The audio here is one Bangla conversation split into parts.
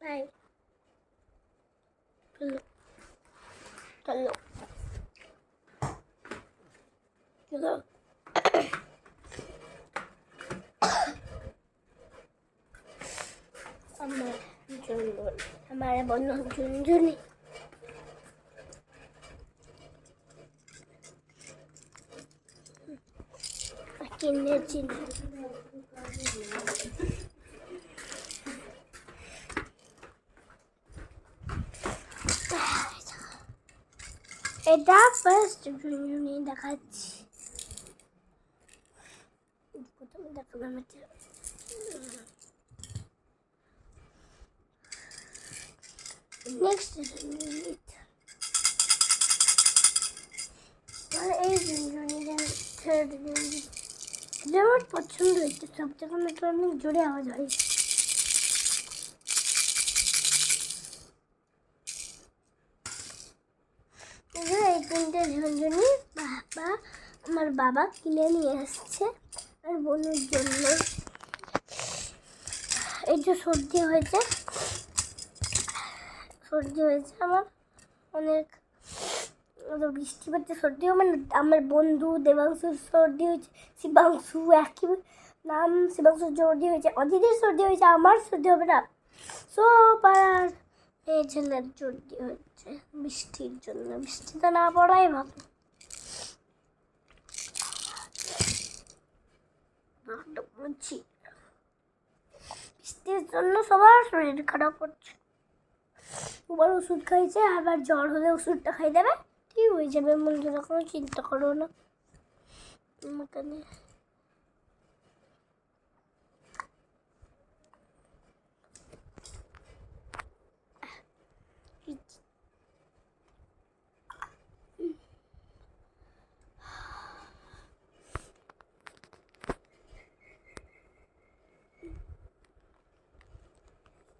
Hai. Peluk. Peluk. Peluk. আমার ঝুনঝুনি, আমার বন্ধু ঝুনঝুনি। কিনেছি এটা ফার্স্ট ঝুনঝুনি দেখাচ্ছি। প্রথমে দেখালাম এটা নেক্সট ঝুনঝুনি। আর এই ঝুনঝুনিটা থার্ড ঝুনঝুনি, এটা আমার পছন্দ হয়েছে। সব থেকে তো অনেক জোরে আওয়াজ হয়। এই তিনটে ঝুনঝুনি আমার বাবা কিনে নিয়ে আসছে আর বোনের জন্য। এই যে সর্দি হয়েছে আমার অনেক, বৃষ্টি পড়ছে, সর্দি মানে আমার বন্ধু দেবাংশুর সর্দি হয়েছে, শিবাংশু একই নাম, শিবাংশুর সর্দি হয়েছে, অদিতির সর্দি হয়েছে, আমার সর্দি হবে না, সব আর এই ছেলের সর্দি হচ্ছে বৃষ্টির জন্য। বৃষ্টিটা না পড়াই ভালো। বৃষ্টির জন্য সবার শরীর খারাপ হচ্ছে। এবার ওষুধ খাইছে, আবার জ্বর হলে ওষুধটা খাই দেবে, ঠিক হয়ে যাবে। বন্ধুরা কোনো চিন্তা করো না আমাকে নিয়ে।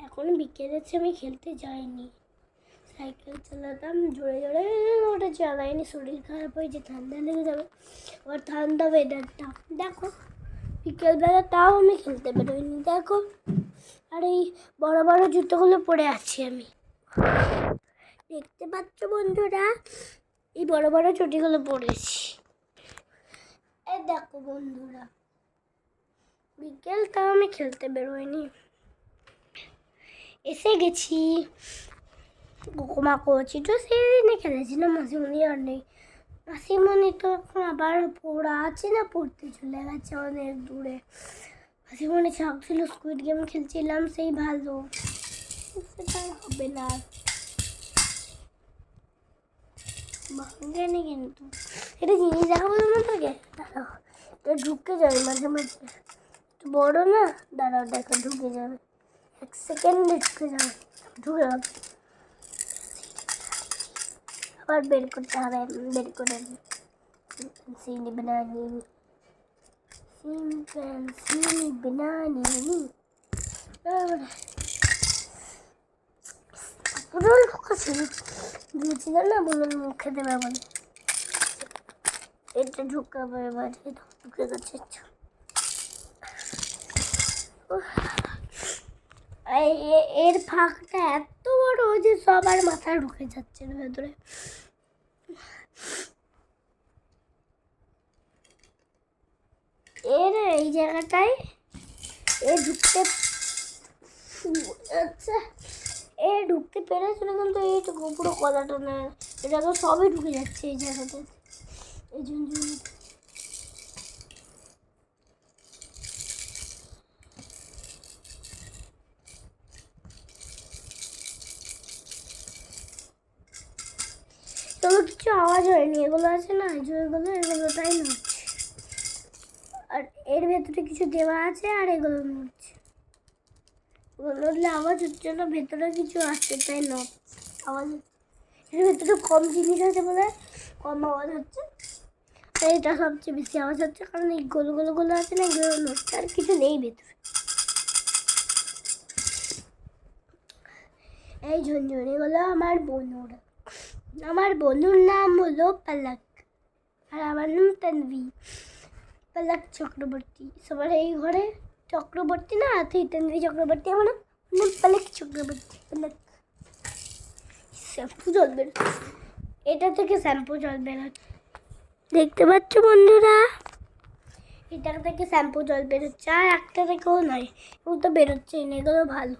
এখন বিকেলেছে, আমি খেলতে যাইনি, সাইকেল চালাতাম জোরে জোরে, ওটা চালাইনি, শরীর খারাপ হয়েছে, ঠান্ডা লেগে যাবে। আবার ঠান্ডা ওয়েদারটা দেখো, বিকেলবেলা তাও আমি খেলতে বেরোইনি দেখো। আর এই বড় বড় জুতোগুলো পরে আছি আমি, দেখতে পাচ্ছ বন্ধুরা, এই বড় বড় চটিগুলো পরেছি। এই দেখো বন্ধুরা, বিকেল তাও আমি খেলতে বেরোইনি। এসে গেছি, গোকমা করছি তো, সেদিনে খেলেছিলাম। মাসিমণি আর নেই, মাসিমণি তো এখন আবার পড়া আছে না, পড়তে চলে গেছে অনেক দূরে। মাসিমণি ছাক ছিল, স্কুইড গেম খেলছিলাম, সেই ভালো, সেটা হবে না, ভাঙেনি কিন্তু। এটা জিনিস দেখাবো তোমাদেরকে, দাঁড়াও, এটা ঢুকে যাবে মাঝে মাঝে, একটু বড় না, দাঁড়াও দেখো ঢুকে যাবে, 1 সেকেন্ডে ঢুকে যাবে, ঢুকে যাবে। আবার বের করতে হবে, বের করে সিনি বানানি, সিনি বানানি, পুরো ঢুকেছিল, দিয়েছিল না বলুন মুখে দেবে বলে, এটা ঢুকাবো এবার, ঢুকে গেছে। এর ফাঁকটা এত বড় যে সবার মাথায় ঢুকে যাচ্ছে ভেতরে। এর এই জায়গাটায় ঢুকতে, আচ্ছা ঢুকতে পেরেছিল, কিন্তু এইটুকু পুরো কলাটা না, এটা তো সবই ঢুকে যাচ্ছে এই জায়গাতে, এই ঝুনঝুনি। তবে কিছু আওয়াজ হয়নি, এগুলো আছে না এগুলো তাই নড়ছে, আর এর ভেতরে কিছু দেওয়া আছে আর এগুলো নড়ছে, নড়লে আওয়াজ হচ্ছে না, ভেতরে কিছু আছে তাই নড়ছে আওয়াজ। এর ভেতরে কম জিনিস আছে বলে কম আওয়াজ হচ্ছে, এটা সবচেয়ে বেশি আওয়াজ হচ্ছে, কারণ এই গোলগুলো আছে না, এগুলো নড়ছে, আর কিছু নেই ভেতরে। এই ঝুনঝুনিগুলো আমার বনুর নাম হলো পলক, আর আমার নাম তানভি, পলক চক্রবর্তী। সবার এই ঘরে চক্রবর্তী না, তানভি চক্রবর্তী আমার নাম, আমার পালক চক্রবর্তী পালক। শ্যাম্পু জল বেরোচ্ছে, এটা থেকে শ্যাম্পু জল বেরোচ্ছে, দেখতে পাচ্ছ বন্ধুরা? এটা থেকে শ্যাম্পু জল বেরোচ্ছে, আর একটা থেকেও নয়, ও তো বেরোচ্ছেই না, এগুলো ভালো।